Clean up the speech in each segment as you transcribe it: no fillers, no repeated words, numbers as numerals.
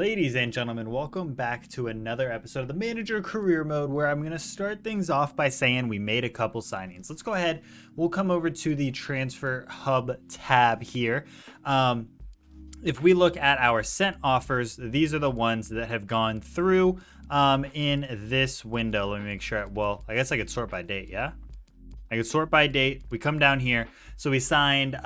Ladies and gentlemen, welcome back to another episode of the Manager Career Mode, where I'm going to start things off by saying we made a couple signings. Let's go ahead. We'll come over to the Transfer Hub tab here. If we look at our sent offers, these are the ones that have gone through in this window. Let me make sure. Well, I guess I could sort by date, yeah? I could sort by date. We come down here. So we signed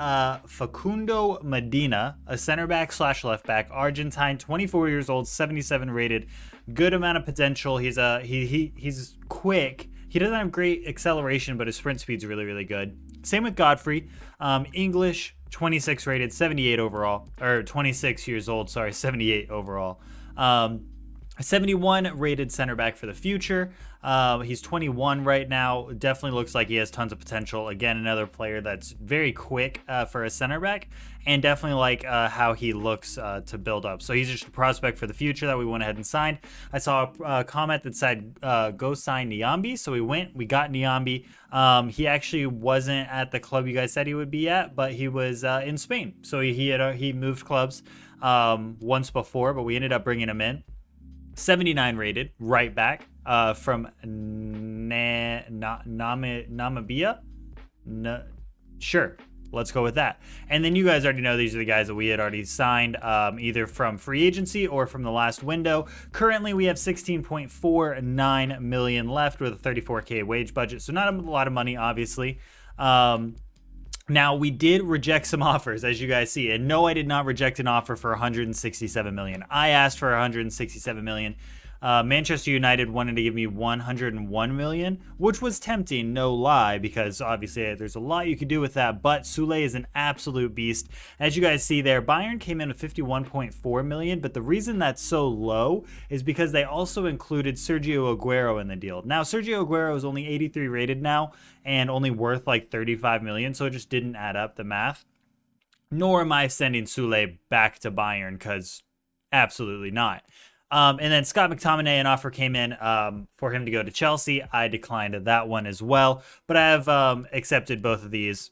Facundo Medina, a center back / left back, Argentine, 24 years old, 77 rated, good amount of potential. He's he's quick. He doesn't have great acceleration, but his sprint speed's really good. Same with Godfrey, English, 26 rated, 78 overall, or 26 years old, sorry, 78 overall. 71 rated center back for the future. He's 21 right now. Definitely looks like he has tons of potential. Again, another player that's very quick for a center back, and definitely like how he looks to build up. So he's just a prospect for the future that we went ahead and signed. I saw a comment that said go sign Niambi, so we got Niambi. He actually wasn't at the club you guys said he would be at, but he was in Spain. So he moved clubs once before, but we ended up bringing him in. 79 rated, right back from Namibia. Sure, let's go with that. And then you guys already know these are the guys that we had already signed, either from free agency or from the last window. Currently, we have 16.49 million left with a 34K wage budget, so not a lot of money, obviously. Now, we did reject some offers, as you guys see. And no, I did not reject an offer for 167 million. I asked for 167 million. Manchester United wanted to give me 101 million, which was tempting, no lie, because obviously there's a lot you could do with that. But Sule is an absolute beast. As you guys see there, Bayern came in with 51.4 million, but the reason that's so low is because they also included Sergio Aguero in the deal. Now, Sergio Aguero is only 83 rated now and only worth like 35 million, so it just didn't add up, the math. Nor am I sending Sule back to Bayern, because absolutely not. And then Scott McTominay, an offer came in for him to go to Chelsea. I declined that one as well, but I have accepted both of these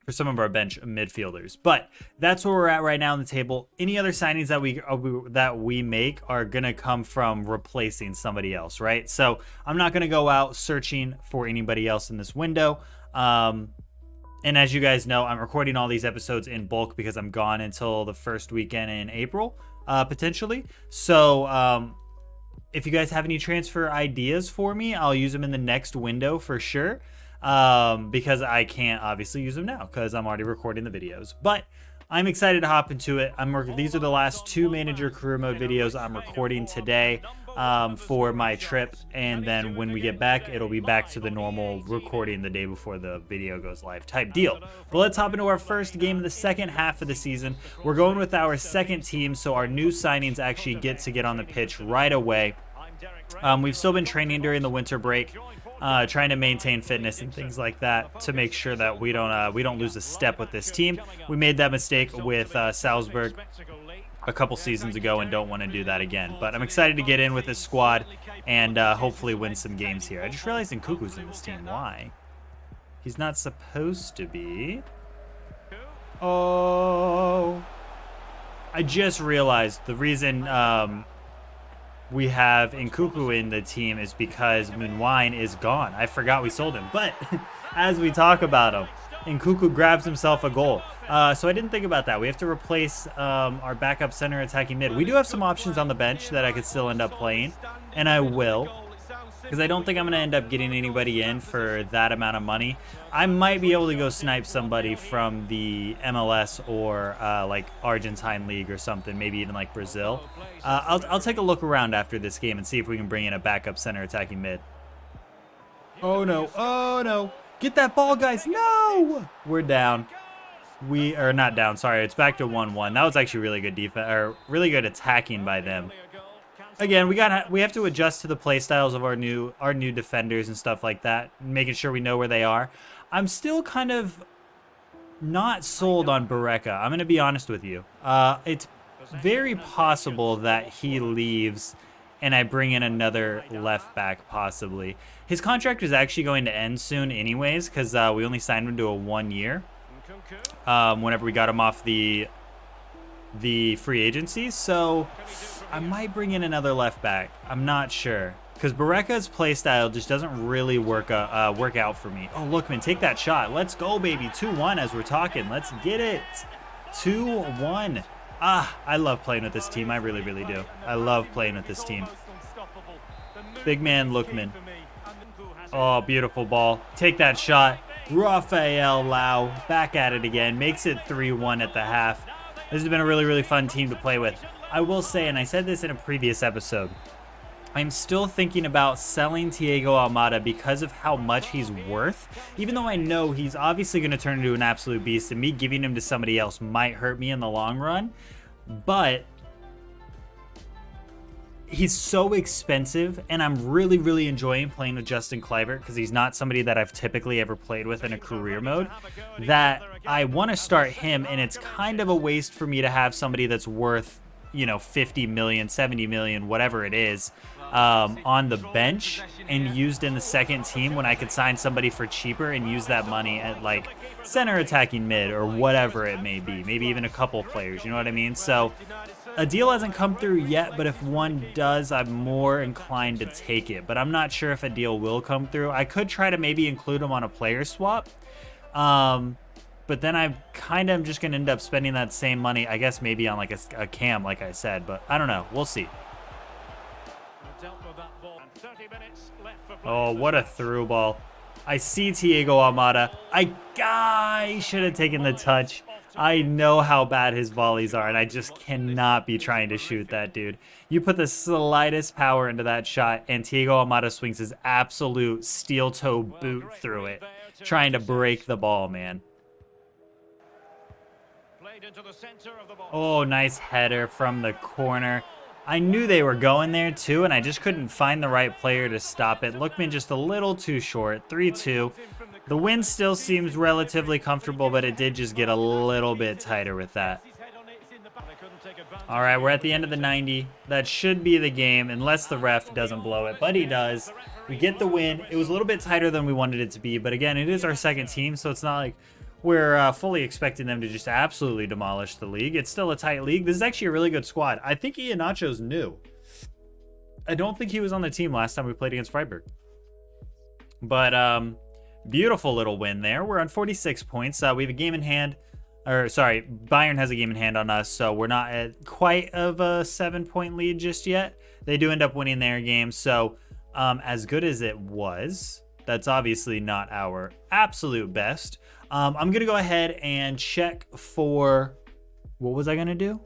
for some of our bench midfielders. But that's where we're at right now on the table. Any other signings that we make are gonna come from replacing somebody else, right? So I'm not gonna go out searching for anybody else in this window. And as you guys know, I'm recording all these episodes in bulk because I'm gone until the first weekend in April. Potentially. So if you guys have any transfer ideas for me, I'll use them in the next window for sure, because I can't obviously use them now because I'm already recording the videos. But I'm excited to hop into it. These are the last two Manager Career Mode videos I'm recording today for my trip, and then when we get back, it'll be back to the normal recording the day before the video goes live type deal. But let's hop into our first game of the second half of the season. We're going with our second team, so our new signings actually get on the pitch right away. We've still been training during the winter break, trying to maintain fitness and things like that to make sure that we don't lose a step with this team. We made that mistake with Salzburg a couple seasons ago and don't want to do that again. But I'm excited to get in with this squad and hopefully win some games here. I just realized Nkuku's in this team. Why? He's not supposed to be. Oh, I just realized the reason we have Nkuku in the team is because Moonwine is gone. I forgot we sold him. But as we talk about him, Nkuku grabs himself a goal. So I didn't think about that. We have to replace our backup center attacking mid. We do have some options on the bench that I could still end up playing, and I will, because I don't think I'm going to end up getting anybody in for that amount of money. I might be able to go snipe somebody from the MLS or like Argentine League or something, maybe even like Brazil. I'll take a look around after this game and see if we can bring in a backup center attacking mid. Oh no, oh no. Get that ball, guys. No! We're down. We are not down. Sorry, it's back to 1-1. That was actually really good defense, or really good attacking by them. Again, we have to adjust to the play styles of our new defenders and stuff like that, making sure we know where they are. I'm still kind of not sold on Barreca. I'm going to be honest with you. It's very possible that he leaves and I bring in another left back possibly. His contract is actually going to end soon anyways, because we only signed him to a 1 year whenever we got him off the free agency. So I might bring in another left back. I'm not sure. Because Barreca's play style just doesn't really work out for me. Oh, Lookman, take that shot. Let's go, baby. 2-1 as we're talking. Let's get it. 2-1. Ah, I love playing with this team. I really, really do. I love playing with this team. Big man Lookman. Oh, beautiful ball. Take that shot. Rafael Lau back at it again. Makes it 3-1 at the half. This has been a really, really fun team to play with. I will say, and I said this in a previous episode, I'm still thinking about selling Thiago Almada because of how much he's worth. Even though I know he's obviously going to turn into an absolute beast, and me giving him to somebody else might hurt me in the long run. But he's so expensive, and I'm really, really enjoying playing with Justin Kluivert because he's not somebody that I've typically ever played with in a career mode, that I want to start him, and it's kind of a waste for me to have somebody that's worth, you know, 50 million, 70 million, whatever it is, on the bench and used in the second team when I could sign somebody for cheaper and use that money at like center attacking mid or whatever it may be, maybe even a couple players, you know what I mean? So a deal hasn't come through yet, but if one does, I'm more inclined to take it, but I'm not sure if a deal will come through. I could try to maybe include him on a player swap, but then I kind of am just going to end up spending that same money, I guess maybe on like a cam, like I said, but I don't know. We'll see. Oh, what a through ball. I see Thiago Almada. I should have taken the touch. I know how bad his volleys are, and I just cannot be trying to shoot that dude. You put the slightest power into that shot, and Thiago Almada swings his absolute steel-toe boot through it, trying to break the ball, man. Oh, nice header from the corner. I knew they were going there too, and I just couldn't find the right player to stop it. Lookman just a little too short. 3-2. The win still seems relatively comfortable, but it did just get a little bit tighter with that. All right, we're at the end of the 90. That should be the game, unless the ref doesn't blow it, but he does. We get the win. It was a little bit tighter than we wanted it to be, but again, it is our second team, so it's not like we're fully expecting them to just absolutely demolish the league. It's still a tight league. This is actually a really good squad. I think Iheanacho's new. I don't think he was on the team last time we played against Freiburg. But beautiful little win there. We're on 46 points. We have a game in hand. Or sorry, Bayern has a game in hand on us, so we're not at quite of a 7-point lead just yet. They do end up winning their game, so as good as it was, that's obviously not our absolute best. I'm going to go ahead and check for, what was I going to do?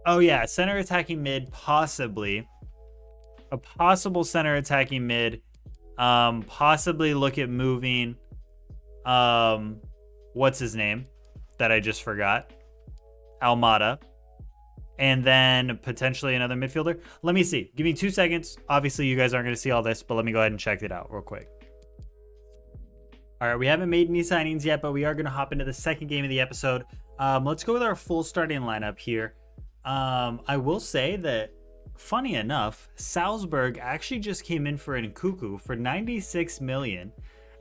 Oh yeah, center attacking mid, possibly. A possible center attacking mid. Possibly look at moving, what's his name that I just forgot? Almada. And then potentially another midfielder. Let me see. Give me 2 seconds. Obviously, you guys aren't going to see all this, but let me go ahead and check it out real quick. All right, we haven't made any signings yet, but we are going to hop into the second game of the episode. Let's go with our full starting lineup here. I will say that, funny enough, Salzburg actually just came in for Nkunku for 96 million,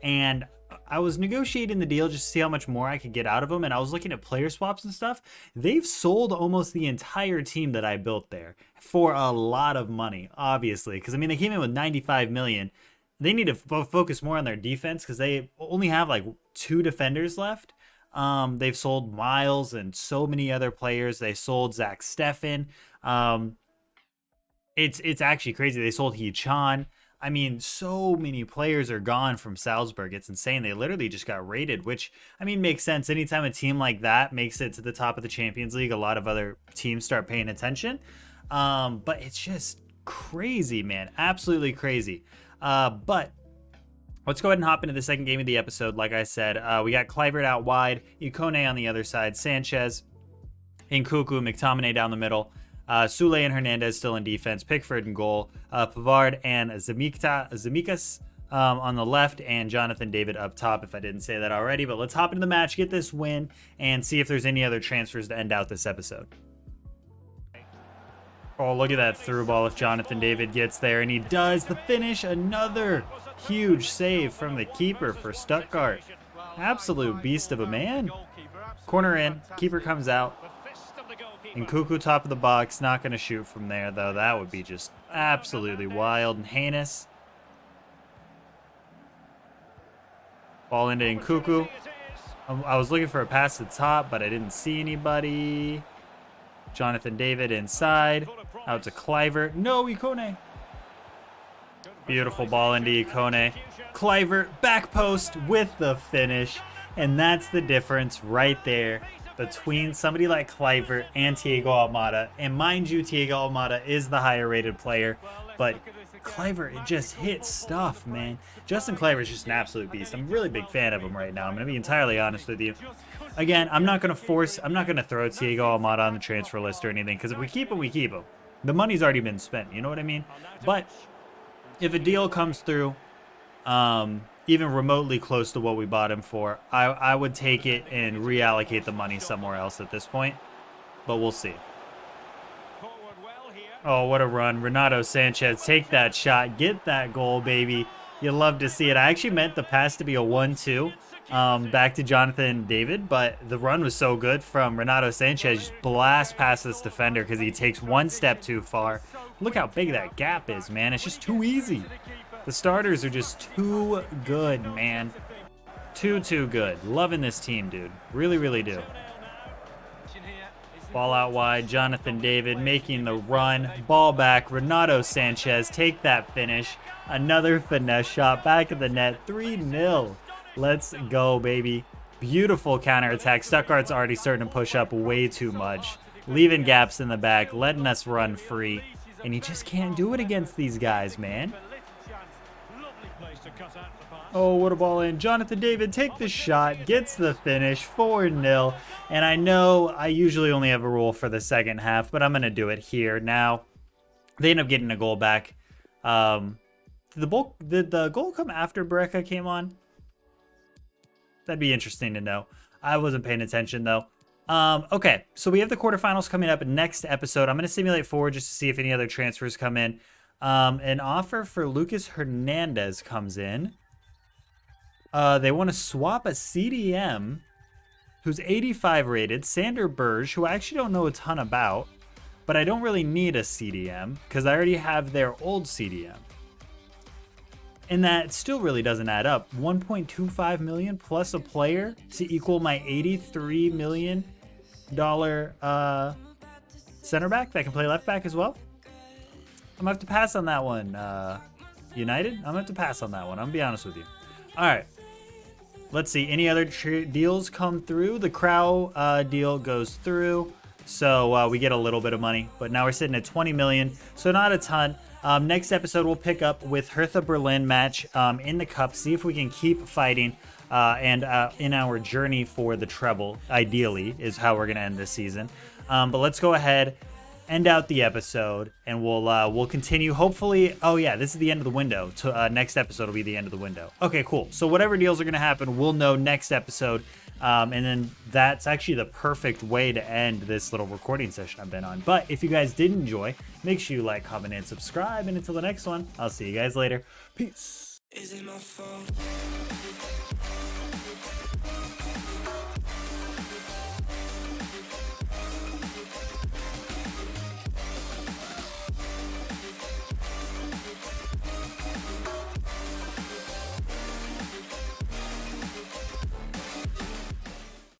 and I was negotiating the deal just to see how much more I could get out of them, and I was looking at player swaps and stuff. They've sold almost the entire team that I built there for a lot of money, obviously, because I mean they came in with 95 million. They need to focus more on their defense because they only have like 2 defenders left. They've sold Miles and so many other players. They sold Zach Steffen. It's actually crazy. They sold Hee-chan. I mean, so many players are gone from Salzburg. It's insane. They literally just got raided, which, I mean, makes sense. Anytime a team like that makes it to the top of the Champions League, a lot of other teams start paying attention. But it's just crazy, man. Absolutely crazy. But let's go ahead and hop into the second game of the episode. Like I said, we got Kluivert out wide, Ikone on the other side, Sanchez, Nkunku, McTominay down the middle, Sule and Hernandez still in defense, Pickford in goal, Pavard and Zamikas on the left, and Jonathan David up top, if I didn't say that already. But let's hop into the match, get this win, and see if there's any other transfers to end out this episode. Oh, look at that through ball if Jonathan David gets there, and he does. The finish, another huge save from the keeper for Stuttgart. Absolute beast of a man. Corner in, keeper comes out. And Cuckoo top of the box. Not going to shoot from there, though. That would be just absolutely wild and heinous. Ball into Nkuku. I was looking for a pass to the top, but I didn't see anybody. Jonathan David inside. Out to Kluivert. No, Ikone. Beautiful ball into Ikone. Kluivert back post with the finish. And that's the difference right there between somebody like Kluivert and Thiago Almada. And mind you, Thiago Almada is the higher rated player, but Kluivert, it just hits stuff, man. Justin Kluivert is just an absolute beast. I'm a really big fan of him right now. I'm going to be entirely honest with you. Again, I'm not going to throw Thiago Almada on the transfer list or anything, because if we keep him, we keep him. The money's already been spent, you know what I mean? But if a deal comes through, even remotely close to what we bought him for, I would take it and reallocate the money somewhere else at this point. But we'll see. Oh, what a run. Renato Sanchez, take that shot. Get that goal, baby. You love to see it. I actually meant the pass to be a 1-2 back to Jonathan David, but the run was so good from Renato Sanchez. Just blast past this defender because he takes one step too far. Look how big that gap is, man. It's just too easy. The starters are just too good, man. Too good. Loving this team, dude. Really, really do. Ball out wide. Jonathan David making the run. Ball back. Renato Sanchez. Take that finish. Another finesse shot. Back of the net. 3-0. Let's go, baby. Beautiful counterattack. Stuttgart's already starting to push up way too much. Leaving gaps in the back. Letting us run free. And you just can't do it against these guys, man. Oh, what a ball in. Jonathan David, take the shot, gets the finish, 4-0. And I know I usually only have a rule for the second half, but I'm going to do it here. Now, they end up getting a goal back. Did the goal come after Barreca came on? That'd be interesting to know. I wasn't paying attention, though. Okay, so we have the quarterfinals coming up next episode. I'm going to simulate forward just to see if any other transfers come in. An offer for Lucas Hernandez comes in. They want to swap a CDM who's 85 rated, Sander Berge, who I actually don't know a ton about, but I don't really need a CDM because I already have their old CDM. And that still really doesn't add up. 1.25 million plus a player to equal my $83 million center back that can play left back as well. I'm gonna have to pass on that one. United? I'm gonna have to pass on that one. I'm gonna be honest with you. All right. Let's see. Any other deals come through? The Crow deal goes through. So we get a little bit of money. But now we're sitting at 20 million. So not a ton. Next episode, we'll pick up with Hertha Berlin match in the Cup. See if we can keep fighting. And in our journey for the treble, ideally, is how we're going to end this season. But let's go ahead, end out the episode, and we'll continue. Hopefully, oh yeah, this is the end of the window. Next episode will be the end of the window. Okay, cool. So whatever deals are going to happen, we'll know next episode. And then that's actually the perfect way to end this little recording session I've been on. But if you guys did enjoy, make sure you like, comment, and subscribe. And until the next one, I'll see you guys later. Peace. Is it my fault?